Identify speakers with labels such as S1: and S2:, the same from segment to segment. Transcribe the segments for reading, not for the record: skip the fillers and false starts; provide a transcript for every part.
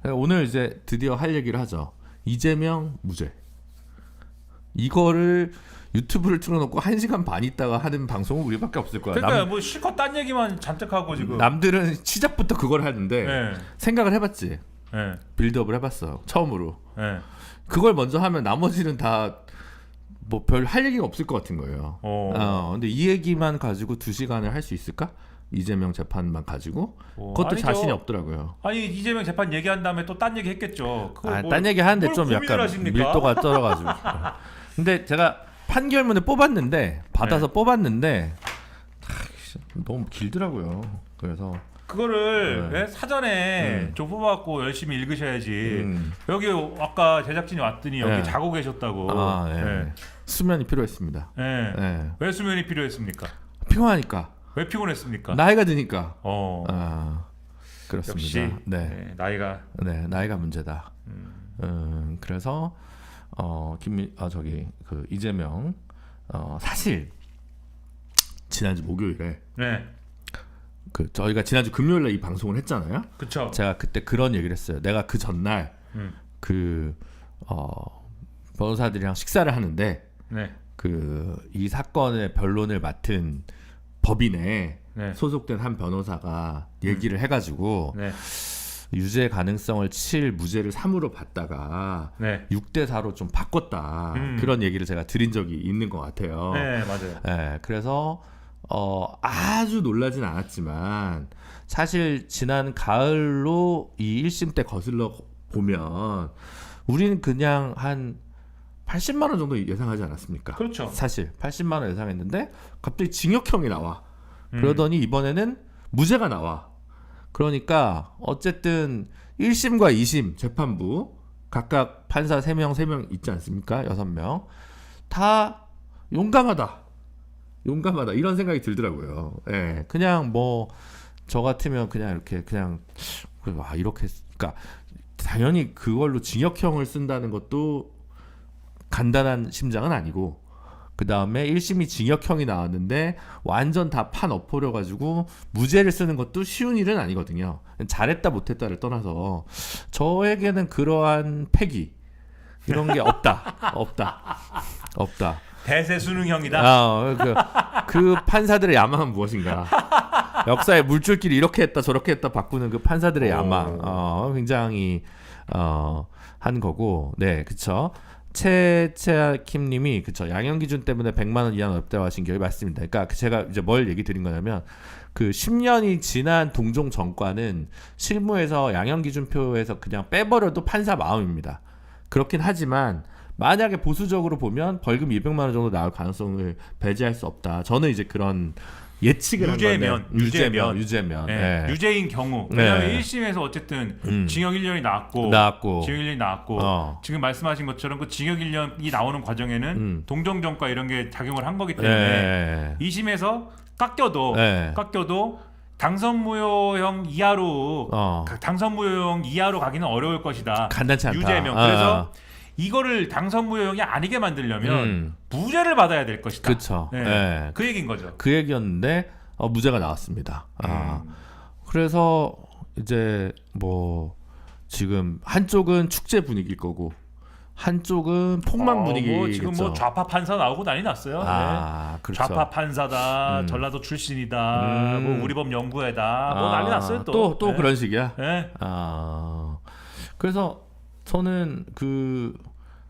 S1: 오늘 이제 드디어 할 얘기를 하죠. 이재명 무죄. 이거를 유튜브를 틀어놓고 1시간 반 있다가 하는 방송은 우리밖에 없을 거야.
S2: 그러니까 뭐 실컷 딴 얘기만 잔뜩 하고 지금.
S1: 남들은 시작부터 그걸 하는데
S2: 네.
S1: 생각을 해봤지.
S2: 네.
S1: 빌드업을 해봤어. 처음으로.
S2: 네.
S1: 그걸 먼저 하면 나머지는 다 뭐 별 할 얘기가 없을 것 같은 거예요. 근데 이 얘기만 가지고 2시간을 할 수 있을까? 이재명 재판만 가지고 그것도
S2: 아니죠.
S1: 자신이 없더라고요.
S2: 아니 이재명 재판 얘기한 다음에 또 딴 얘기 했겠죠.
S1: 딴 얘기 하는데 좀 약간
S2: 하십니까?
S1: 밀도가 떨어가지고. 근데 제가 판결문을 뽑았는데 받아서
S2: 네.
S1: 뽑았는데 너무 길더라고요. 그래서
S2: 그거를
S1: 네.
S2: 사전에 좀 뽑아갖고 열심히 읽으셔야지. 여기 아까 제작진이 왔더니 여기
S1: 네.
S2: 자고 계셨다고.
S1: 네.
S2: 네.
S1: 수면이 필요했습니다.
S2: 네.
S1: 네.
S2: 왜 수면이 필요했습니까?
S1: 피곤하니까.
S2: 왜 피곤했습니까?
S1: 나이가 드니까. 그렇습니다.
S2: 역시
S1: 네.
S2: 나이가.
S1: 네, 나이가 문제다. 그래서 이재명 사실 지난주 목요일에
S2: 네.
S1: 저희가 지난주 금요일에 이 방송을 했잖아요.
S2: 그렇죠.
S1: 제가 그때 그런 얘기를 했어요. 내가 그 전날 변호사들이랑 식사를 하는데
S2: 네.
S1: 이 사건의 변론을 맡은 법인에
S2: 네.
S1: 소속된 한 변호사가 얘기를 해가지고
S2: 네.
S1: 유죄 가능성을 7, 무죄를 3으로 봤다가
S2: 네.
S1: 6대 4로 좀 바꿨다. 그런 얘기를 제가 드린 적이 있는 것 같아요.
S2: 네, 맞아요.
S1: 네, 그래서 아주 놀라진 않았지만 사실 지난 가을로 이 1심 때 거슬러 보면 우리는 그냥 한 80만 원 정도 예상하지 않았습니까?
S2: 그렇죠.
S1: 사실 80만 원 예상했는데 갑자기 징역형이 나와. 그러더니 이번에는 무죄가 나와. 그러니까 어쨌든 1심과 2심 재판부 각각 판사 3명 있지 않습니까? 6명. 다 용감하다 이런 생각이 들더라고요. 예, 그냥 뭐 저 같으면 그냥 이렇게 이렇게 그러니까 당연히 그걸로 징역형을 쓴다는 것도 간단한 심장은 아니고 그 다음에 1심이 징역형이 나왔는데 완전 다 판 엎어려가지고 무죄를 쓰는 것도 쉬운 일은 아니거든요. 잘했다 못했다를 떠나서 저에게는 그러한 패기 이런 게 없다.
S2: 대세수능형이다.
S1: 그 판사들의 야망은 무엇인가? 역사의 물줄기를 이렇게 했다 저렇게 했다 바꾸는 그 판사들의 야망 굉장히 한 거고. 네, 그쵸. 최채킴님이 그쵸, 양형 기준 때문에 100만 원 이하는 없다고 하신 게 맞습니다. 그러니까 제가 이제 뭘 얘기 드린 거냐면 그 10년이 지난 동종 정과는 실무에서 양형 기준표에서 그냥 빼버려도 판사 마음입니다. 그렇긴 하지만 만약에 보수적으로 보면 벌금 200만 원 정도 나올 가능성을 배제할 수 없다. 저는 이제 그런 예측을
S2: 유죄면.
S1: 네.
S2: 유죄인 경우. 왜냐하면 1심에서 어쨌든 징역 1년이 나왔고 징역 1년이 나왔고 지금 말씀하신 것처럼 그 징역 1년이 나오는 과정에는 동정정과 이런 게 작용을 한 거기 때문에 2심에서 깎여도 당선무효형 이하로 당선무효형 이하로 가기는 어려울 것이다.
S1: 간단치 않다.
S2: 유죄면. 그래서 이거를 당선무효형이 아니게 만들려면 무죄를 받아야 될 것이다.
S1: 그렇죠. 네.
S2: 그 얘기인 거죠.
S1: 그 얘기였는데 무죄가 나왔습니다. 그래서 이제 뭐 지금 한쪽은 축제 분위기일 거고 한쪽은 폭망 분위기겠죠.
S2: 지금 뭐 좌파 판사 나오고 난리 났어요.
S1: 그렇죠.
S2: 좌파 판사다, 전라도 출신이다, 뭐 우리 법 연구회다, 뭐 난리 났어요 또.
S1: 또 그런 식이야.
S2: 네.
S1: 그래서 저는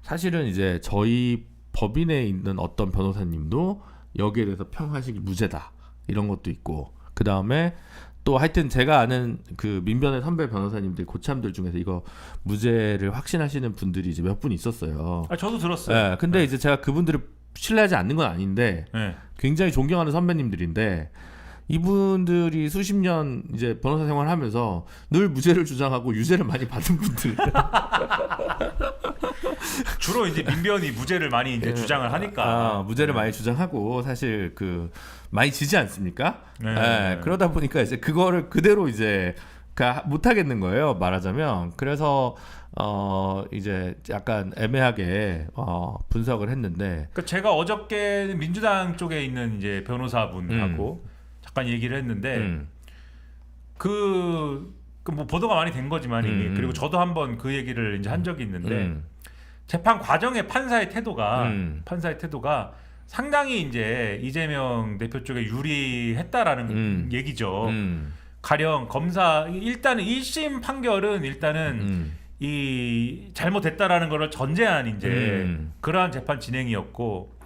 S1: 사실은 이제 저희 법인에 있는 어떤 변호사님도 여기에 대해서 평하시기 무죄다 이런 것도 있고, 그 다음에 또 하여튼 제가 아는 그 민변의 선배 변호사님들 고참들 중에서 이거 무죄를 확신하시는 분들이 이제 몇 분 있었어요.
S2: 저도 들었어요.
S1: 네, 근데 이제 제가 그분들을 신뢰하지 않는 건 아닌데 굉장히 존경하는 선배님들인데 이분들이 수십 년 이제 변호사 생활하면서 늘 무죄를 주장하고 유죄를 많이 받은 분들.
S2: 주로 이제 민변이 무죄를 많이 이제 주장을 하니까.
S1: 무죄를 많이 주장하고 사실 많이 지지 않습니까? 그러다 보니까 이제 그거를 그대로 이제 못 하겠는 거예요, 말하자면. 그래서 이제 약간 애매하게 분석을 했는데.
S2: 그러니까 제가 어저께 민주당 쪽에 있는 이제 변호사분하고 잠깐 얘기를 했는데 그 그 뭐 보도가 많이 된 거지만 이미 그리고 저도 한번 그 얘기를 이제 한 적이 있는데 재판 과정의 판사의 태도가 상당히 이제 이재명 대표 쪽에 유리했다라는 얘기죠. 가령 검사 일단은 1심 판결은 일단은 이 잘못됐다라는 거를 전제한 이제 그러한 재판 진행이었고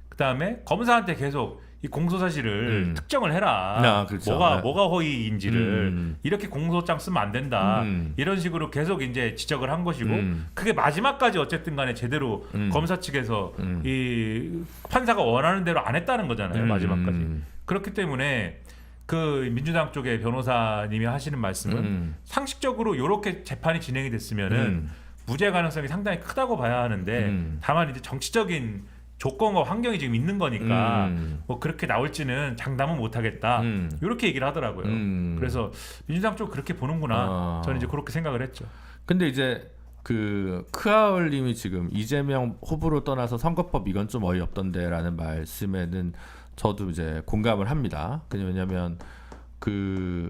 S2: 그다음에 검사한테 계속 이 공소 사실을 특정을 해라.
S1: 그렇죠.
S2: 뭐가 허위인지를 이렇게 공소장 쓰면 안 된다. 이런 식으로 계속 이제 지적을 한 것이고 그게 마지막까지 어쨌든 간에 제대로 검사 측에서 이 판사가 원하는 대로 안 했다는 거잖아요. 마지막까지. 그렇기 때문에 그 민주당 쪽의 변호사님이 하시는 말씀은 상식적으로 이렇게 재판이 진행이 됐으면은 무죄 가능성이 상당히 크다고 봐야 하는데 다만 이제 정치적인 조건과 환경이 지금 있는 거니까 뭐 그렇게 나올지는 장담은 못하겠다 이렇게 얘기를 하더라고요. 그래서 민주당 쪽 그렇게 보는구나. 저는 이제 그렇게 생각을 했죠.
S1: 근데 이제 그 크하울님이 지금 이재명 후보로 떠나서 선거법 이건 좀 어이없던데라는 말씀에는 저도 이제 공감을 합니다. 왜냐면 그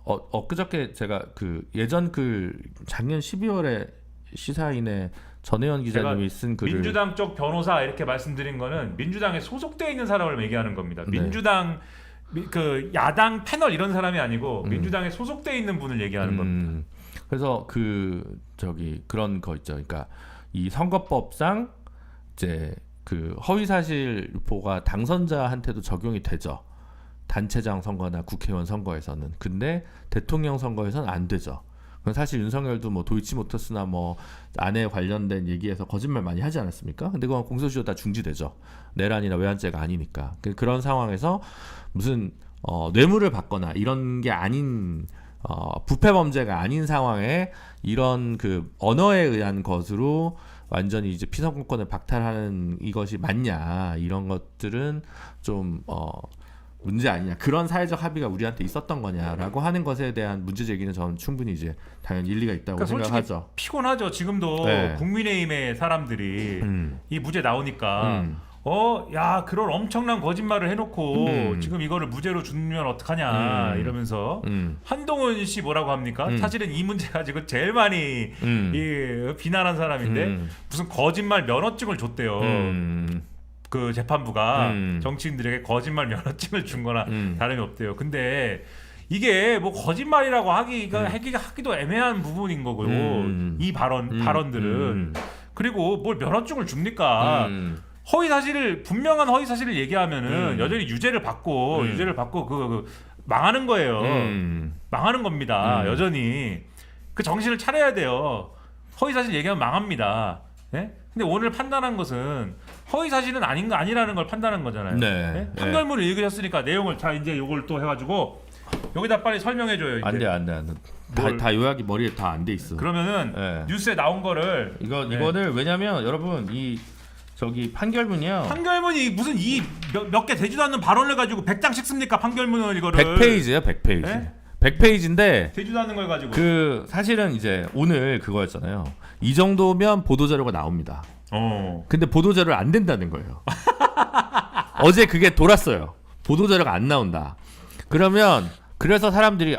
S1: 엊그저께 제가 그 예전 글 작년 12월에 시사인에 전혜연 기자님이 쓴 글을
S2: 민주당 쪽 변호사 이렇게 말씀드린 거는 민주당에 소속돼 있는 사람을 얘기하는 겁니다.
S1: 네.
S2: 민주당 그 야당 패널 이런 사람이 아니고 민주당에 소속돼 있는 분을 얘기하는 겁니다.
S1: 그래서 그런 거 있죠. 그러니까 이 선거법상 이제 그 허위사실 유포가 당선자한테도 적용이 되죠. 단체장 선거나 국회의원 선거에서는. 근데 대통령 선거에서는 안 되죠. 사실 윤석열도 뭐 도이치모터스나 뭐 안에 관련된 얘기에서 거짓말 많이 하지 않았습니까? 근데 그건 공소시효 다 중지되죠. 내란이나 외환죄가 아니니까. 그런 상황에서 무슨 뇌물을 받거나 이런 게 아닌 부패 범죄가 아닌 상황에 이런 그 언어에 의한 것으로 완전히 이제 피선거권을 박탈하는 이것이 맞냐 이런 것들은 좀 문제 아니냐 그런 사회적 합의가 우리한테 있었던 거냐라고 하는 것에 대한 문제 제기는 저는 충분히 이제 당연히 일리가 있다고 생각하죠.
S2: 피곤하죠. 지금도
S1: 네.
S2: 국민의힘의 사람들이 이 무죄 나오니까 야 그런 엄청난 거짓말을 해놓고 지금 이거를 무죄로 주면 어떡하냐 이러면서 한동훈 씨 뭐라고 합니까? 사실은 이 문제 가지고 제일 많이 비난한 사람인데 무슨 거짓말 면허증을 줬대요. 그 재판부가 정치인들에게 거짓말 면허증을 준 거나 다름이 없대요. 근데 이게 뭐 거짓말이라고 하기도 애매한 부분인 거고요. 이 발언들은 그리고 뭘 면허증을 줍니까? 분명한 허위 사실을 얘기하면은 여전히 유죄를 받고 그 망하는 거예요. 망하는 겁니다. 여전히 그 정신을 차려야 돼요. 허위 사실 얘기하면 망합니다. 네? 근데 오늘 판단한 것은 허위 사실은 아니라는 걸 판단한 거잖아요.
S1: 네.
S2: 네? 판결문을 읽으셨으니까 내용을 자 이제 요걸 또 해가지고 여기다 빨리 설명해줘요. 이제.
S1: 안 돼. 다 요약이 머리에 다 안 돼 있어.
S2: 그러면은 뉴스에 나온 거를
S1: 이거를 왜냐면 여러분 판결문이요.
S2: 판결문이 무슨 몇 개 되지도 않는 발언을 가지고 100장씩 씁니까 판결문을 이거를
S1: 100페이지예요 100페이지.
S2: 네?
S1: 100페이지인데
S2: 되지도 않는 걸 가지고
S1: 그 사실은 이제 오늘 그거였잖아요. 이 정도면 보도자료가 나옵니다. 근데 보도자료 안 된다는 거예요. 어제 그게 돌았어요. 보도자료가 안 나온다. 그래서 사람들이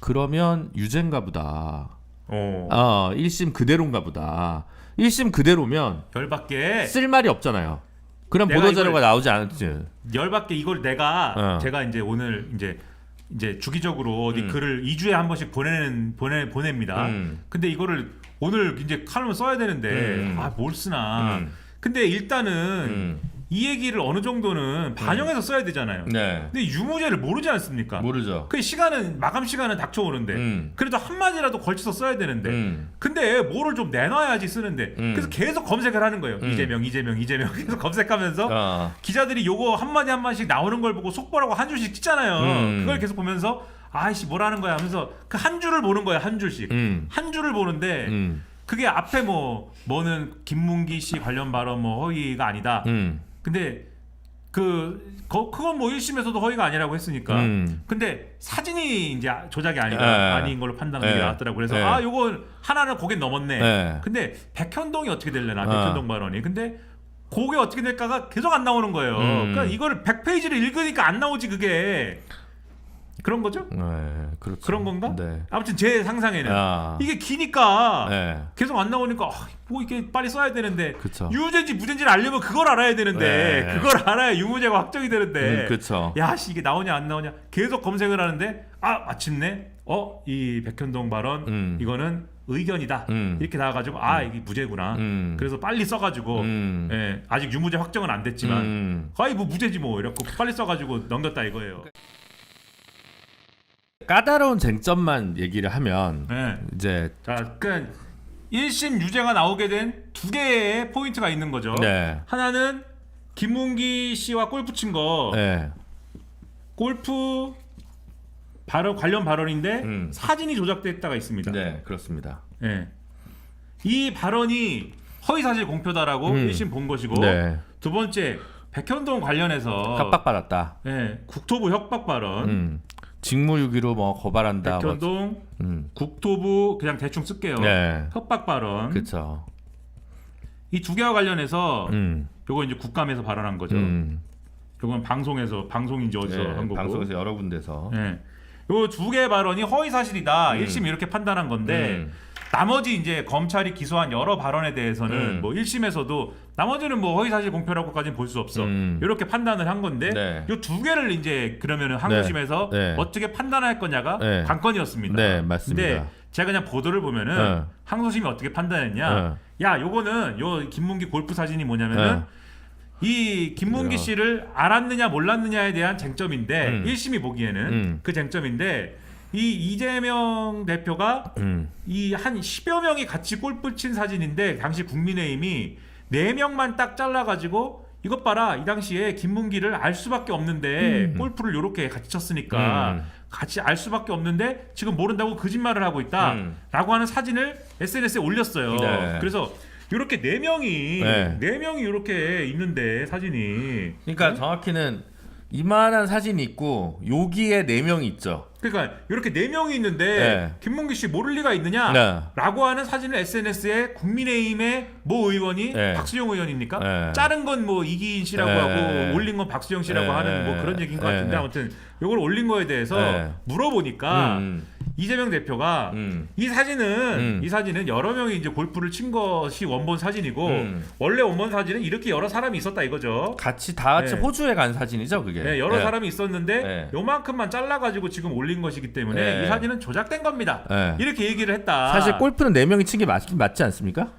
S1: 그러면 유죄인가 보다. 1심 그대로인가 보다. 1심 그대로면
S2: 열받게
S1: 쓸 말이 없잖아요. 그럼 보도자료가 나오지 않았지.
S2: 열받게 이걸 제가 이제 오늘 이제 주기적으로 어디 글을 2주에 한 번씩 보냅니다. 근데 이거를 오늘 이제 칼럼을 써야 되는데 뭘 쓰나. 근데 일단은 이 얘기를 어느 정도는 반영해서 써야 되잖아요.
S1: 네.
S2: 근데 유무죄를 모르지 않습니까?
S1: 모르죠.
S2: 그 마감 시간은 닥쳐오는데 그래도 한 마디라도 걸쳐서 써야 되는데 근데 뭐를 좀 내놔야지 쓰는데 그래서 계속 검색을 하는 거예요. 이재명 계속 검색하면서 기자들이 요거 한 마디씩 나오는 걸 보고 속보라고 한 줄씩 찍잖아요. 그걸 계속 보면서 아이씨 뭐라는 거야 하면서 그 한 줄을 보는 거야. 한 줄씩 한 줄을 보는데 그게 앞에 뭐는 김문기 씨 관련 발언 허위가 아니다. 근데 그건 뭐 1심에서도 허위가 아니라고 했으니까. 근데 사진이 이제 조작이 아닌 걸로 판단이 나왔더라고. 그래서 요건 하나는 고개 넘었네. 근데 백현동이 어떻게 될래나 백현동 발언이. 근데 그게 어떻게 될까가 계속 안 나오는 거예요. 그러니까 이거를 100페이지를 읽으니까 안 나오지 그게. 그런 거죠?
S1: 네, 그렇죠.
S2: 그런 건가?
S1: 네.
S2: 아무튼 제 상상에는 이게 기니까
S1: 네.
S2: 계속 안 나오니까 뭐 이게 빨리 써야 되는데
S1: 그쵸.
S2: 유무죄인지 무죄인지를 알려면 그걸 알아야 되는데
S1: 네.
S2: 그걸 알아야 유무죄가 확정이 되는데
S1: 그쵸.
S2: 야, 씨, 이게 나오냐 안 나오냐 계속 검색을 하는데 마침내 이 백현동 발언 이거는 의견이다 이렇게 나와가지고 이게 무죄구나. 그래서 빨리 써가지고 예, 아직 유무죄 확정은 안 됐지만 거의 뭐 무죄지 뭐 이렇게 빨리 써가지고 넘겼다 이거예요.
S1: 까다로운 쟁점만 얘기를 하면
S2: 네.
S1: 이제
S2: 자, 그러니까 1심 유죄가 나오게 된 두 개의 포인트가 있는 거죠.
S1: 네.
S2: 하나는 김문기 씨와 골프 친 거
S1: 네.
S2: 골프 발언 관련 발언인데 사진이 조작됐다가 있습니다.
S1: 네, 그렇습니다.
S2: 네. 이 발언이 허위사실 공표다라고 1심 본 것이고
S1: 네.
S2: 두 번째 백현동 관련해서
S1: 협박받았다.
S2: 네, 국토부 협박 발언
S1: 직무유기로 뭐 고발한다.
S2: 백현동 국토부 그냥 대충 쓸게요.
S1: 네.
S2: 협박 발언.
S1: 그렇죠.
S2: 이 두 개와 관련해서 요거 이제 국감에서 발언한 거죠. 요건 방송인지 어디서
S1: 네,
S2: 한 거고.
S1: 방송에서 여러 군데서.
S2: 네. 요 두 개 발언이 허위 사실이다. 1심 이렇게 판단한 건데 나머지 이제 검찰이 기소한 여러 발언에 대해서는 뭐 1심에서도 나머지는 뭐 허위 사실 공표라고까지는 볼 수 없어. 이렇게 판단을 한 건데
S1: 네.
S2: 요 두 개를 이제 그러면은 항소심에서
S1: 네.
S2: 어떻게 판단할 거냐가
S1: 네.
S2: 관건이었습니다.
S1: 네, 맞습니다.
S2: 근데 제가 그냥 보도를 보면은 항소심이 어떻게 판단했냐? 야, 요거는 요 김문기 골프 사진이 뭐냐면은 이 김문기 씨를 알았느냐 몰랐느냐에 대한 쟁점인데 1심이 보기에는 그 쟁점인데 이 이재명 대표가 이 한 10여 명이 같이 골프 친 사진인데 당시 국민의힘이 4명만 딱 잘라가지고 이것 봐라, 이 당시에 김문기를 알 수밖에 없는데 골프를 요렇게 같이 쳤으니까 같이 알 수밖에 없는데 지금 모른다고 거짓말을 하고 있다 라고 하는 사진을 SNS에 올렸어요.
S1: 네.
S2: 그래서 이렇게 4명이 이렇게 있는데 사진이,
S1: 그러니까 정확히는 이만한 사진이 있고 여기에 4명이 있죠.
S2: 그러니까 이렇게 4명이 있는데
S1: 네.
S2: 김문기 씨 모를 리가 있느냐
S1: 네.
S2: 라고 하는 사진을 SNS에 국민의힘의 모 의원이
S1: 네.
S2: 박수영 의원입니까?
S1: 네.
S2: 자른 건 뭐 이기인 씨라고
S1: 네.
S2: 하고 올린 건 박수영 씨라고
S1: 네.
S2: 하는 뭐 그런 얘기인 것 같은데
S1: 네.
S2: 아무튼 이걸 올린 거에 대해서
S1: 네.
S2: 물어보니까 이재명 대표가 이 사진은 여러 명이 이제 골프를 친 것이 원본 사진이고 원래 원본 사진은 이렇게 여러 사람이 있었다 이거죠.
S1: 다 같이
S2: 네.
S1: 호주에 간 사진이죠, 그게.
S2: 네, 여러
S1: 네.
S2: 사람이 있었는데
S1: 네.
S2: 요만큼만 잘라가지고 지금 올린 것이기 때문에
S1: 네.
S2: 이 사진은 조작된 겁니다.
S1: 네.
S2: 이렇게 얘기를 했다.
S1: 사실 골프는 4명이 친 게 맞지 않습니까?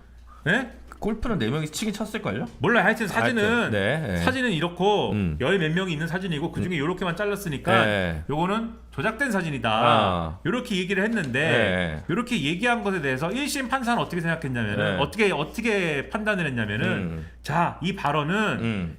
S2: 네?
S1: 골프는 4명이 치긴 쳤을걸요?
S2: 몰라요. 하여튼 사진은
S1: 네.
S2: 사진은 이렇고 열 몇 명이 있는 사진이고 그중에 요렇게만 잘랐으니까
S1: 네.
S2: 요거는 조작된 사진이다. 요렇게 얘기를 했는데 요렇게 얘기한 것에 대해서 1심 판사는 어떻게 생각했냐면은 어떻게 판단을 했냐면은 자, 이 발언은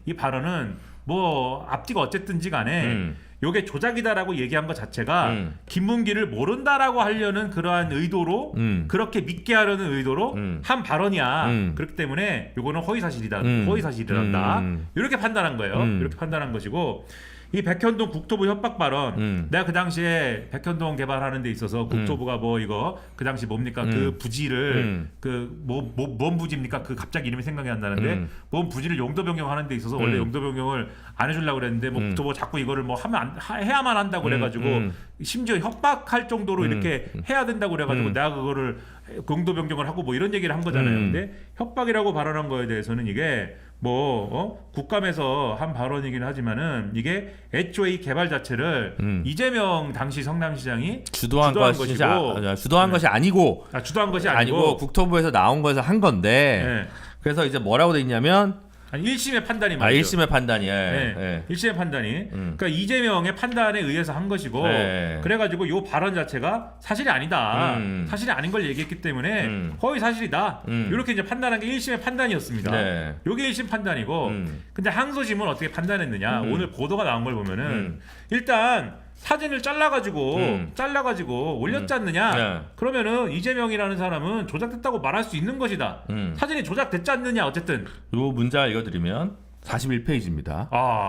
S2: 뭐 앞뒤가 어쨌든지 간에 요게 조작이다라고 얘기한 것 자체가 김문기를 모른다라고 하려는 그러한 의도로 그렇게 믿게 하려는 의도로 한 발언이야. 그렇기 때문에 요거는 허위사실이란다. 이렇게 판단한 거예요. 이렇게 판단한 것이고 이 백현동 국토부 협박 발언 내가 그 당시에 백현동 개발하는 데 있어서 국토부가 뭐 이거 그 당시 뭡니까 그 부지를 뭔 부지입니까 그 갑자기 이름이 생각이 안 나는데 뭔 부지를 용도 변경하는 데 있어서 원래 용도 변경을 안 해주려고 그랬는데 뭐 국토부가 자꾸 이거를 뭐 해야만 한다고 그래가지고 심지어 협박할 정도로 이렇게 해야 된다고 그래가지고 내가 그거를 용도 변경을 하고 뭐 이런 얘기를 한 거잖아요. 근데 협박이라고 발언한 거에 대해서는 이게 국감에서 한 발언이긴 하지만은 이게 애초에 이 개발 자체를 이재명 당시 성남시장이 주도한 것이 아니고
S1: 주도한 것이 아니고 국토부에서 나온 거에서 한 건데 그래서 이제 뭐라고 돼 있냐면
S2: 1심의 판단이 말이죠.
S1: 1심의 판단이.
S2: 네. 1심의 판단이. 그러니까 이재명의 판단에 의해서 한 것이고 그래가지고 요 발언 자체가 사실이 아니다. 사실이 아닌 걸 얘기했기 때문에 허위 사실이다. 이렇게 이제 판단한 게 1심의 판단이었습니다.
S1: 네.
S2: 요게 1심 판단이고 근데 항소심은 어떻게 판단했느냐. 오늘 보도가 나온 걸 보면은 일단 사진을 잘라가지고 올렸지 않느냐? 그러면은 이재명이라는 사람은 조작됐다고 말할 수 있는 것이다. 사진이 조작됐지 않느냐? 어쨌든
S1: 요 문자 읽어드리면 41페이지입니다.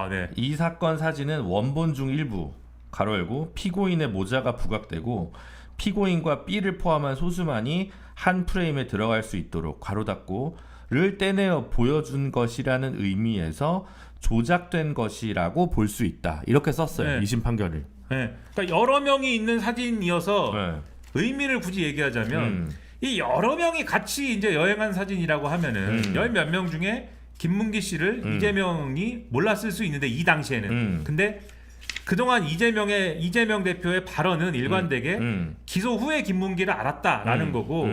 S2: 네.
S1: 이 사건 사진은 원본 중 일부 가로 열고 피고인의 모자가 부각되고 피고인과 B를 포함한 소수만이 한 프레임에 들어갈 수 있도록 가로 닫고를 떼내어 보여준 것이라는 의미에서 조작된 것이라고 볼 수 있다. 이렇게 썼어요. 2심 판결을.
S2: 네. 그러니까 여러 명이 있는 사진이어서 의미를 굳이 얘기하자면 이 여러 명이 같이 이제 여행한 사진이라고 하면은 열 몇 명 중에 김문기 씨를 이재명이 몰랐을 수 있는데 이 당시에는 근데 그동안 이재명 대표의 발언은 일관되게 기소 후에 김문기를 알았다라는 거고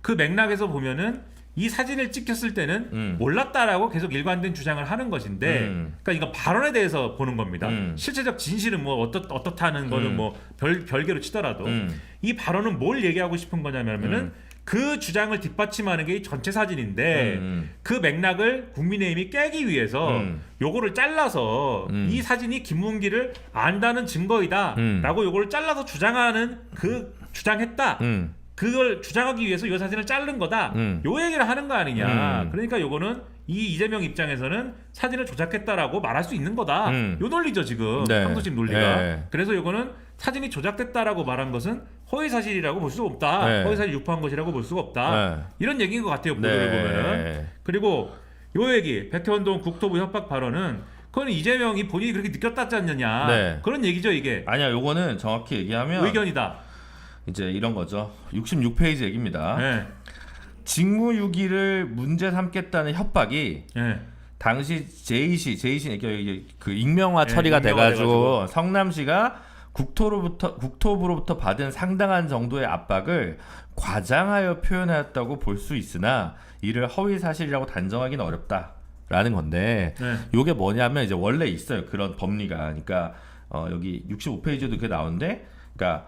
S2: 그 맥락에서 보면은 이 사진을 찍혔을 때는 몰랐다라고 계속 일관된 주장을 하는 것인데 그러니까 이거 발언에 대해서 보는 겁니다. 실체적 진실은 뭐 어떻다는 거는 뭐 별개로 치더라도 이 발언은 뭘 얘기하고 싶은 거냐면은 그 주장을 뒷받침하는 게 이 전체 사진인데 그 맥락을 국민의힘이 깨기 위해서 요거를 잘라서 이 사진이 김문기를 안다는 증거이다라고 요거를 잘라서 주장했다. 그걸 주장하기 위해서 이 사진을 자른 거다. 요 얘기를 하는 거 아니냐. 그러니까 요거는 이 이재명 입장에서는 사진을 조작했다라고 말할 수 있는 거다. 요 논리죠 지금. 항소심 논리가. 그래서 요거는 사진이 조작됐다라고 말한 것은 허위사실이라고 볼 수가 없다. 허위사실 유포한 것이라고 볼 수가 없다. 이런 얘기인 것 같아요. 보도를 보면은. 그리고 요 얘기 백현동 국토부 협박 발언은 그건 이재명이 본인이 그렇게 느꼈다지 않느냐. 그런 얘기죠 이게.
S1: 아니야. 요거는 정확히 얘기하면
S2: 의견이다.
S1: 이제 이런 거죠. 66페이지 얘기입니다. 직무유기를 문제 삼겠다는 협박이 당시 제이씨 그 익명화 처리가 돼가지고 성남시가 국토부로부터 받은 상당한 정도의 압박을 과장하여 표현하였다고 볼 수 있으나 이를 허위 사실이라고 단정하기는 어렵다라는 건데 이게 뭐냐면 이제 원래 있어요 그런 법리가. 그러니까 여기 65페이지도 그게 나오는데, 그러니까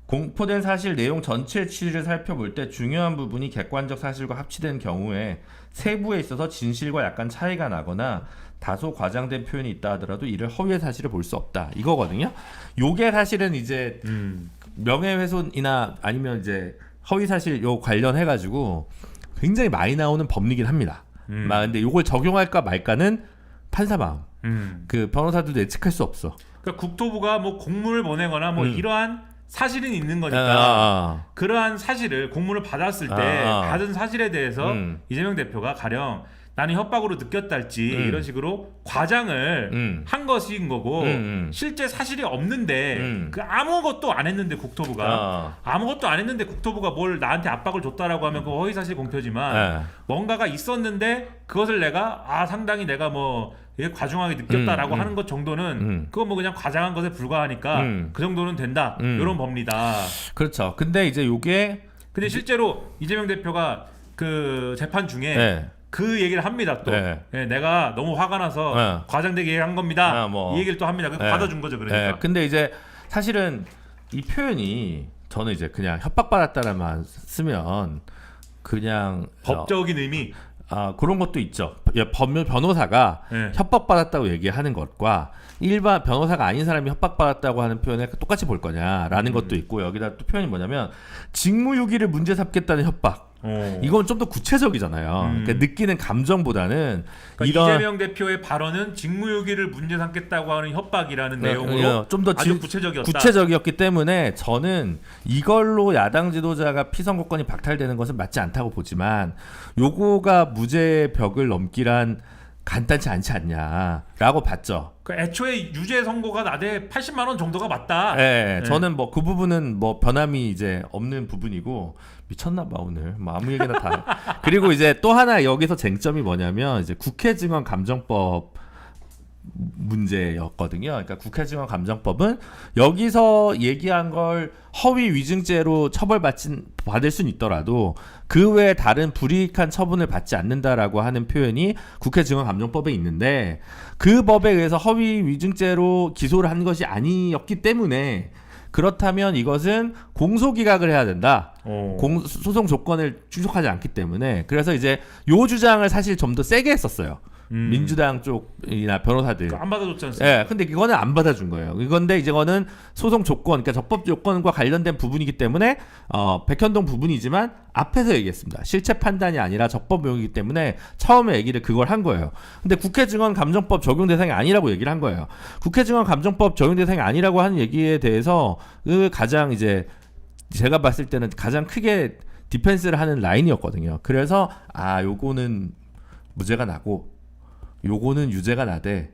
S1: 공포된 사실 내용 전체 취지를 살펴볼 때 중요한 부분이 객관적 사실과 합치된 경우에 세부에 있어서 진실과 약간 차이가 나거나 다소 과장된 표현이 있다 하더라도 이를 허위의 사실을 볼 수 없다 이거거든요. 요게 사실은 이제 명예훼손이나 아니면 이제 허위 사실 요 관련해 가지고 굉장히 많이 나오는 법리긴 합니다. 근데 요걸 적용할까 말까는 판사 마음. 그 변호사들도 예측할 수 없어.
S2: 그러니까 국토부가 뭐 공문을 보내거나 뭐 이러한 사실은 있는 거니까 그러한 사실을 공문을 받았을 때 받은 사실에 대해서 이재명 대표가 가령 나는 협박으로 느꼈달지 이런 식으로 과장을 한 것인 거고 실제 사실이 없는데 그 아무것도 안 했는데 국토부가 아무것도 안 했는데 국토부가 뭘 나한테 압박을 줬다라고 하면 그 허위사실 공표지만 뭔가가 있었는데 그것을 내가 상당히 내가 뭐 과중하게 느꼈다라고 하는 것 정도는 그건 뭐 그냥 과장한 것에 불과하니까 그 정도는 된다. 이런 법리다.
S1: 그렇죠. 근데 이제 요게
S2: 근데 실제로 이재명 대표가 그 재판 중에 그 얘기를 합니다. 또 내가 너무 화가 나서 과장되게 얘기한 겁니다. 이 얘기를 또 합니다. 받아준 거죠. 그러니까.
S1: 근데 이제 사실은 이 표현이 저는 이제 그냥 협박받았다는 말 쓰면 그냥
S2: 법적인 의미
S1: 그런 것도 있죠. 변호사가 협박받았다고 얘기하는 것과 일반 변호사가 아닌 사람이 협박받았다고 하는 표현을 똑같이 볼 거냐라는 것도 있고, 여기다 또 표현이 뭐냐면 직무유기를 문제 삼겠다는 협박. 이건 좀 더 구체적이잖아요. 그러니까 느끼는 감정보다는
S2: 그러니까 이재명 대표의 발언은 직무유기를 문제 삼겠다고 하는 협박이라는 내용으로 좀 더 아주
S1: 구체적이었기 때문에 저는 이걸로 야당 지도자가 피선거권이 박탈되는 것은 맞지 않다고 보지만 요거가 무죄의 벽을 넘기란 간단치 않지 않냐라고 봤죠.
S2: 그러니까 애초에 유죄 선고가 나대 80만 원 정도가 맞다.
S1: 저는 뭐 그 부분은 뭐 변함이 이제 없는 부분이고, 미쳤나 봐 오늘 뭐 아무 얘기나 다. 그리고 이제 또 하나 여기서 쟁점이 뭐냐면 이제 국회 증언 감정법 문제였거든요. 그러니까 국회 증언 감정법은 여기서 얘기한 걸 허위 위증죄로 받을 수는 있더라도 그 외에 다른 불이익한 처분을 받지 않는다라고 하는 표현이 국회 증언 감정법에 있는데, 그 법에 의해서 허위 위증죄로 기소를 한 것이 아니었기 때문에 그렇다면 이것은 공소기각을 해야 된다. 소송 조건을 충족하지 않기 때문에. 그래서 이제 요 주장을 사실 좀 더 세게 했었어요. 민주당 쪽이나 변호사들.
S2: 안 받아줬지 않습니까?
S1: 근데 이거는 안 받아준 거예요. 이건데 이거는 소송 조건, 그러니까 적법 조건과 관련된 부분이기 때문에 백현동 부분이지만 앞에서 얘기했습니다. 실체 판단이 아니라 적법 용이기 때문에 처음에 얘기를 그걸 한 거예요. 근데 국회 증언 감정법 적용 대상이 아니라고 얘기를 한 거예요. 국회 증언 감정법 적용 대상이 아니라고 하는 얘기에 대해서 그 가장 이제 제가 봤을 때는 가장 크게 디펜스를 하는 라인이었거든요. 그래서 요거는 무죄가 나고 요거는 유죄가 나되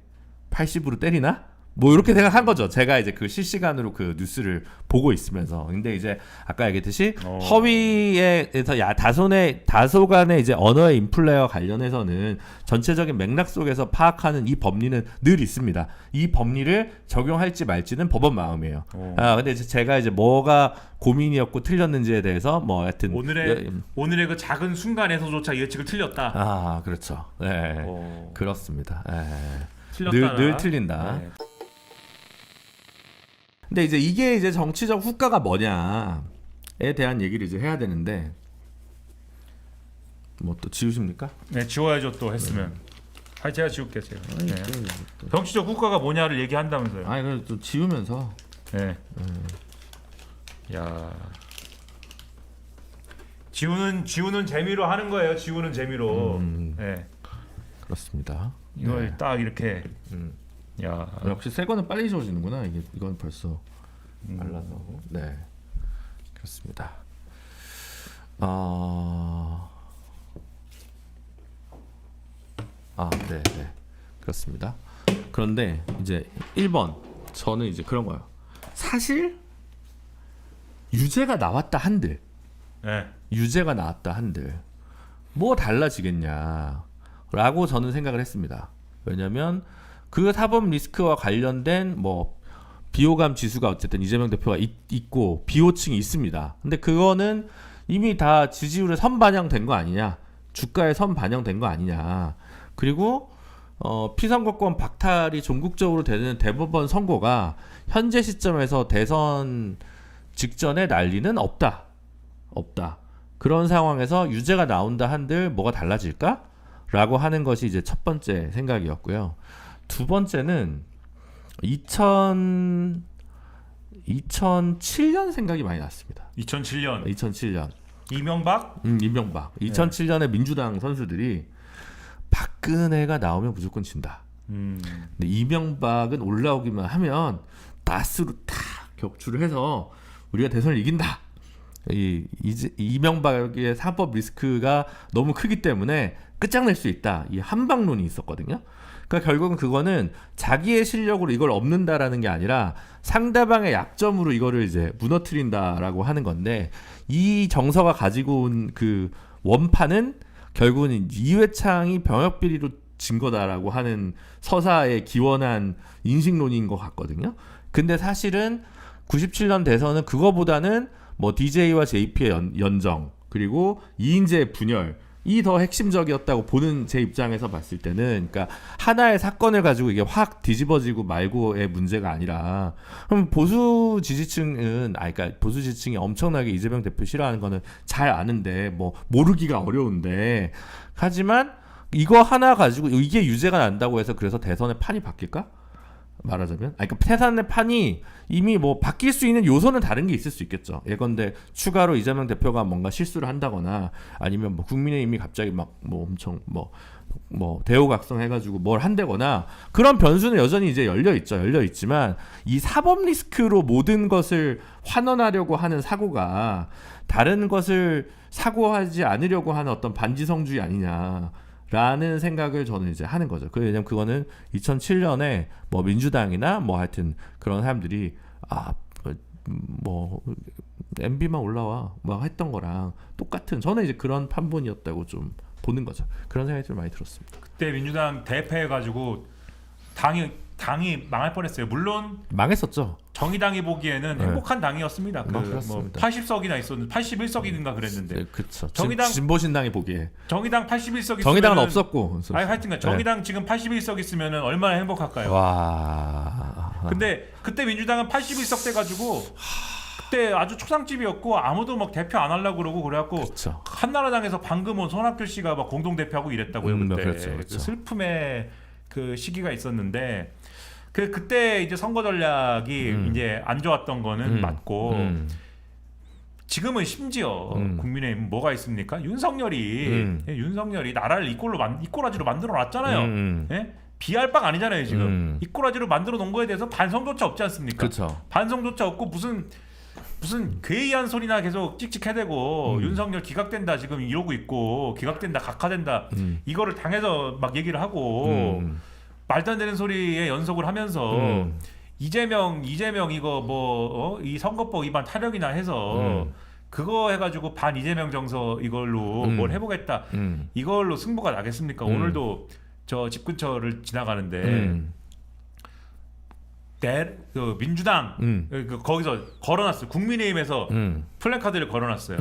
S1: 80으로 때리나? 뭐 이렇게 생각한 거죠. 제가 이제 그 실시간으로 그 뉴스를 보고 있으면서. 근데 이제 아까 얘기했듯이 허위에서 다소간의 이제 언어의 인플레와 관련해서는 전체적인 맥락 속에서 파악하는 이 법리는 늘 있습니다. 이 법리를 적용할지 말지는 법원 마음이에요. 근데 이제 제가 이제 뭐가 고민이었고 틀렸는지에 대해서 뭐 하여튼
S2: 오늘의 그 작은 순간에서조차 예측을 틀렸다.
S1: 아, 그렇죠. 네. 그렇습니다. 네. 늘 틀린다. 네. 근데 이제 이게 이제 정치적 후과가 뭐냐에 대한 얘기를 이제 해야 되는데 뭐 또 지우십니까?
S2: 네, 지워야죠. 또 했으면. 제가 지울게요. 제가. 네. 정치적 후과가 뭐냐를 얘기한다면서요.
S1: 아니, 그래도 또 지우면서.
S2: 네. 야. 지우는 재미로 하는 거예요. 지우는 재미로. 네.
S1: 그렇습니다.
S2: 이걸 딱 이렇게. 야,
S1: 역시 새 거는 빨리 지워지는구나. 이건 벌써 말라서. 네, 그렇습니다. 네, 그렇습니다. 그런데 이제 1번 저는 이제 그런 거예요. 사실 유죄가 나왔다 한들, 유죄가 나왔다 한들 뭐 달라지겠냐라고 저는 생각을 했습니다. 왜냐하면 그 사법 리스크와 관련된 뭐 비호감 지수가 어쨌든 이재명 대표가 있고 비호칭이 있습니다. 근데 그거는 이미 다 지지율에 선반영된 거 아니냐, 주가에 선반영된 거 아니냐. 그리고 피선거권 박탈이 전국적으로 되는 대법원 선고가 현재 시점에서 대선 직전에 난리는 없다. 그런 상황에서 유죄가 나온다 한들 뭐가 달라질까? 라고 하는 것이 이제 첫 번째 생각이었고요. 두 번째는 2007년 생각이 많이 났습니다.
S2: 2007년. 이명박?
S1: 이명박. 2007년에 민주당 선수들이 박근혜가 나오면 무조건 진다. 근데 이명박은 올라오기만 하면 나스로 탁 격추를 해서 우리가 대선을 이긴다. 이명박의 사법 리스크가 너무 크기 때문에 끝장낼 수 있다. 이 한방론이 있었거든요. 그러니까 결국은 그거는 자기의 실력으로 이걸 없는다라는 게 아니라 상대방의 약점으로 이거를 이제 무너뜨린다라고 하는 건데, 이 정서가 가지고 온 그 원판은 결국은 이회창이 병역 비리로 진 거다라고 하는 서사에 기원한 인식론인 것 같거든요. 근데 사실은 97년 대선은 그거보다는 뭐 DJ와 JP의 연정, 그리고 이인재의 분열, 이 더 핵심적이었다고 보는 제 입장에서 봤을 때는, 그러니까 하나의 사건을 가지고 이게 확 뒤집어지고 말고의 문제가 아니라, 그럼 보수 지지층은, 그러니까 보수 지지층이 엄청나게 이재명 대표 싫어하는 거는 잘 아는데, 뭐 모르기가 어려운데, 하지만 이거 하나 가지고 이게 유죄가 난다고 해서 그래서 대선의 판이 바뀔까? 말하자면, 그러니까 태산의 판이 이미 뭐 바뀔 수 있는 요소는 다른 게 있을 수 있겠죠. 예컨대 추가로 이재명 대표가 뭔가 실수를 한다거나, 아니면 뭐 국민의힘이 갑자기 막 뭐 엄청 뭐 대호각성 해가지고 뭘 한다거나, 그런 변수는 여전히 이제 열려 있지만 이 사법 리스크로 모든 것을 환원하려고 하는 사고가 다른 것을 사고하지 않으려고 하는 어떤 반지성주의 아니냐. 라는 생각을 저는 이제 하는 거죠. 왜냐면 그거는 2007년에 뭐 민주당이나 뭐 하여튼 그런 사람들이 뭐 MB만 올라와 막 했던 거랑 똑같은, 저는 이제 그런 판본이었다고 좀 보는 거죠. 그런 생각이 좀 많이 들었습니다.
S2: 그때 민주당 대패해가지고 당이 망할 뻔했어요. 물론
S1: 망했었죠.
S2: 정의당이 보기에는 행복한 당이었습니다. 뭐 80석이나 있었는데 81석인가 그랬는데.
S1: 네, 그렇죠. 정의당 진보신당이 보기에
S2: 정의당 81석
S1: 정의당은 없었고.
S2: 하여튼간 정의당 지금 81석 있으면은 얼마나 행복할까요?
S1: 와.
S2: 근데 그때 민주당은 81석 돼 가지고 그때 아주 초상집이었고 아무도 막 대표 안 하려고 그러고 그래갖고
S1: 그쵸.
S2: 한나라당에서 방금 온 손학규 씨가 막 공동 대표하고 이랬다고요. 그때
S1: 그렇죠.
S2: 그 슬픔의 그 시기가 있었는데. 그때 이제 선거 전략이 이제 안 좋았던 거는 맞고, 지금은 심지어 국민의힘 뭐가 있습니까? 윤석열이 나라를 이꼬라지로 만들어 놨잖아요. 예? 비할 바가 아니잖아요 지금. 이꼬라지로 만들어 놓은 거에 대해서 반성조차 없지 않습니까?
S1: 그쵸.
S2: 반성조차 없고 무슨 괴이한 소리나 계속 찍찍해대고 윤석열 기각된다 지금 이러고 있고, 기각된다 각하된다 이거를 당해서 막 얘기를 하고 말도 안 되는 소리에 연속을 하면서 이재명 이거 이 선거법 위반 타령이나 해서 그거 해가지고 반 이재명 정서 이걸로 뭘 해보겠다 이걸로 승부가 나겠습니까? 오늘도 저 집 근처를 지나가는데 그 민주당 거기서 걸어놨어요. 국민의힘에서 플래카드를 걸어놨어요.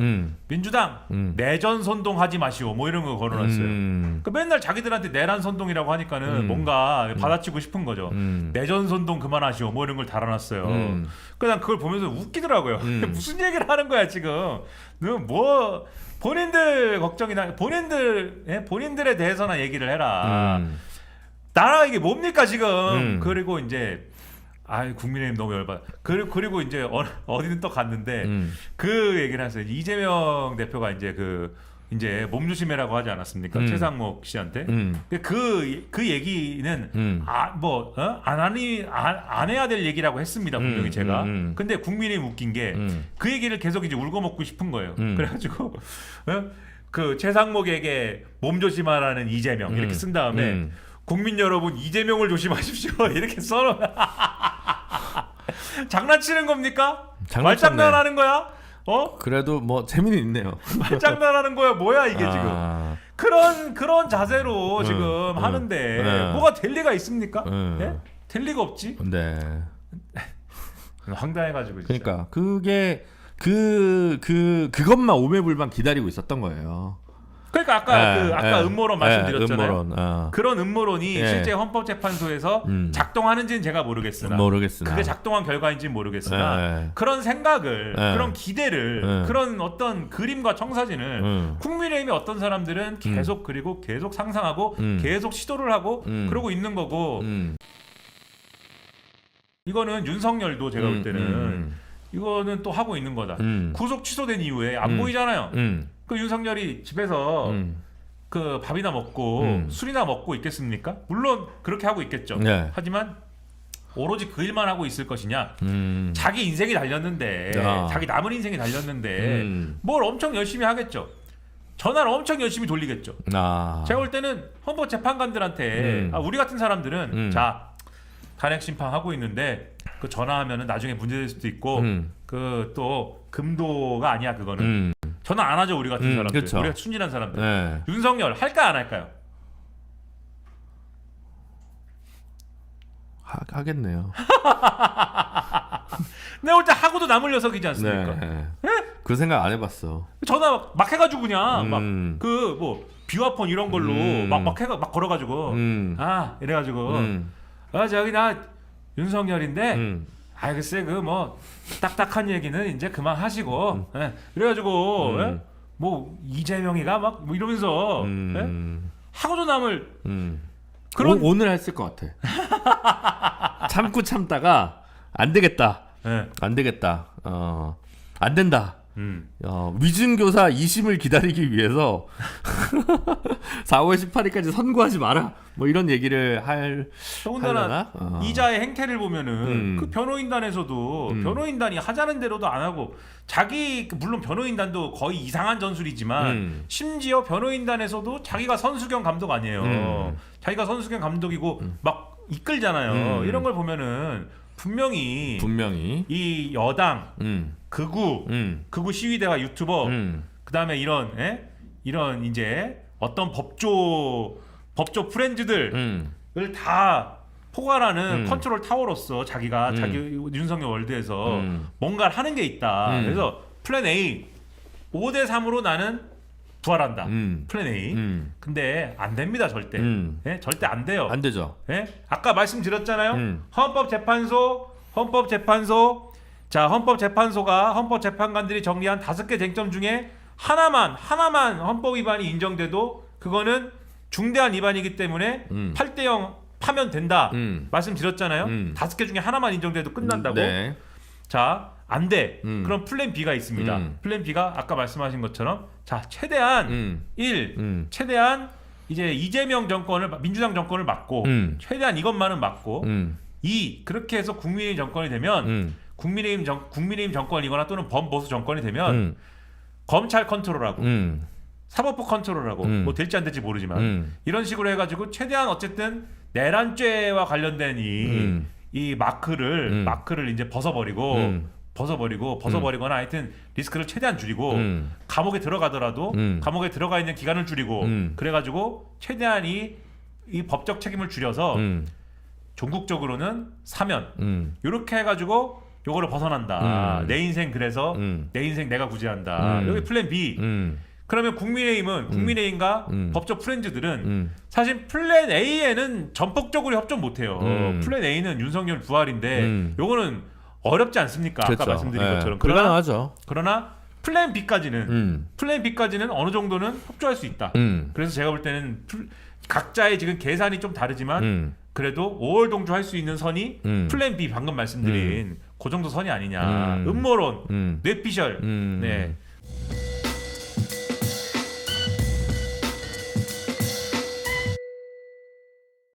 S2: 민주당 내전 선동하지 마시오 뭐 이런 거 걸어놨어요. 그 맨날 자기들한테 내란 선동이라고 하니까는 뭔가 받아치고 싶은 거죠. 내전 선동 그만하시오 뭐 이런 걸 달아놨어요. 그냥 그걸 보면서 웃기더라고요. 무슨 얘기를 하는 거야 지금? 뭐 본인들 걱정이나 본인들에 대해서나 얘기를 해라. 나라 이게 뭡니까 지금? 그리고 이제 국민의힘 너무 열받아. 그리고 이제 어디는 또 갔는데 그 얘기를 하세요. 이재명 대표가 이제 몸조심해라고 하지 않았습니까? 최상목 씨한테. 그 얘기는 안 해야 될 얘기라고 했습니다. 분명히 제가. 근데 국민의힘 웃긴 게 그 얘기를 계속 이제 울고 먹고 싶은 거예요. 그래가지고 그 최상목에게 몸조심하라는 이재명 이렇게 쓴 다음에 국민 여러분 이재명을 조심하십시오 이렇게 써놓은 장난치는 겁니까? 말장난하는 거야?
S1: 그래도 뭐 재미는 있네요.
S2: 말장난하는 거야 뭐야 이게 지금 그런 자세로 지금 하는데 뭐가 될 리가 있습니까? 예? 될 리가 없지.
S1: 네.
S2: 황당해가지고 진짜.
S1: 그러니까 그게 그것만 오매불만 기다리고 있었던 거예요.
S2: 그러니까 아까 음모론 말씀드렸잖아요.
S1: 음모론,
S2: 그런 음모론이 실제 헌법재판소에서 작동하는지는 제가 모르겠으나 그게 작동한 결과인지는 모르겠으나 그런 생각을 그런 기대를 그런 어떤 그림과 청사진을 국민의힘의 어떤 사람들은 계속 그리고 계속 상상하고 계속 시도를 하고 그러고 있는 거고 이거는 윤석열도 제가 볼 때는 이거는 또 하고 있는 거다. 구속 취소된 이후에 안 보이잖아요. 그 윤석열이 집에서 그 밥이나 먹고 술이나 먹고 있겠습니까? 물론 그렇게 하고 있겠죠.
S1: 네.
S2: 하지만 오로지 그 일만 하고 있을 것이냐? 자기 인생이 달렸는데, 자기 남은 인생이 달렸는데 뭘 엄청 열심히 하겠죠. 전화를 엄청 열심히 돌리겠죠. 제가 볼 때는 헌법재판관들한테 우리 같은 사람들은 자 탄핵 심판하고 있는데 그 전화하면은 나중에 문제될 수도 있고 그 또 금도가 아니야 그거는. 전화 안 하죠 우리 같은 사람들.
S1: 그쵸.
S2: 우리가 순진한 사람들.
S1: 네.
S2: 윤석열 할까 안 할까요?
S1: 하겠네요.
S2: 내가 볼 때 하고도 남을 녀석이지 않습니까?
S1: 네. 그 생각 안 해봤어.
S2: 전화 막 해가지고 그냥 막 그 뭐 비화폰 이런 걸로 막 걸어가지고 이래가지고 저기 나 윤석열인데 글쎄 그 뭐 딱딱한 얘기는 이제 그만 하시고 그래가지고 뭐 이재명이가 막 뭐 이러면서 하고도 남을
S1: 그런 오늘 했을 것 같아. 참고 참다가 안 되겠다. 안 되겠다. 안 된다. 위중교사 2심을 기다리기 위해서 4월 18일까지 선고하지 마라. 뭐 이런 얘기를
S2: 더군다나 이자의 행태를 보면은 그 변호인단에서도 변호인단이 하자는 대로도 안 하고 자기 물론 변호인단도 거의 이상한 전술이지만 심지어 변호인단에서도 자기가 선수경 감독 아니에요. 자기가 선수경 감독이고 막 이끌잖아요. 이런 걸 보면은 분명히 이 여당 극우 시위대와 유튜버 그다음에 이런 이제 어떤 법조 프렌즈들을 다 포괄하는 컨트롤 타워로서 자기가 자기 윤석열 월드에서 뭔가를 하는 게 있다. 그래서 플랜 A 5대 3으로 나는 부활한다. 플랜 A. 근데 안 됩니다 절대. 절대 안 돼요.
S1: 안 되죠.
S2: 아까 말씀드렸잖아요. 헌법재판소. 자, 헌법재판소가 헌법재판관들이 정리한 5개 쟁점 중에 하나만 헌법 위반이 인정돼도 그거는 중대한 위반이기 때문에 8대 0 파면 된다. 말씀드렸잖아요. 5개 중에 하나만 인정돼도 끝난다고.
S1: 네.
S2: 자, 안 돼. 그럼 플랜 B가 있습니다. 플랜 B가 아까 말씀하신 것처럼 자, 최대한 최대한 이제 이재명 정권을 민주당 정권을 막고 최대한 이것만은 막고 2 그렇게 해서 국민의힘 정권이 되면 국민의힘 정권이거나 또는 범보수 정권이 되면 검찰 컨트롤하고 사법부 컨트롤하고 뭐 될지 안 될지 모르지만 이런 식으로 해가지고 최대한 어쨌든 내란죄와 관련된 이 마크를 이제 벗어버리거나 하여튼 리스크를 최대한 줄이고 감옥에 들어가더라도 감옥에 들어가 있는 기간을 줄이고 그래가지고 최대한 이 법적 책임을 줄여서 종국적으로는 사면 이렇게 해가지고 요거를 벗어난다. 내 인생 그래서 내 인생 내가 구제한다. 여기 플랜 B. 그러면 국민의힘과 법적 프렌즈들은 사실 플랜 A에는 전폭적으로 협조 못해요. 플랜 A는 윤석열 부활인데 요거는 어렵지 않습니까?
S1: 그렇죠.
S2: 아까 말씀드린 것처럼.
S1: 불가능하죠.
S2: 그러나 플랜 B까지는 어느 정도는 협조할 수 있다. 그래서 제가 볼 때는 각자의 지금 계산이 좀 다르지만 그래도 5월 동조할 수 있는 선이 플랜 B 방금 말씀드린 그 정도 선이 아니냐. 음모론, 뇌피셜. 네.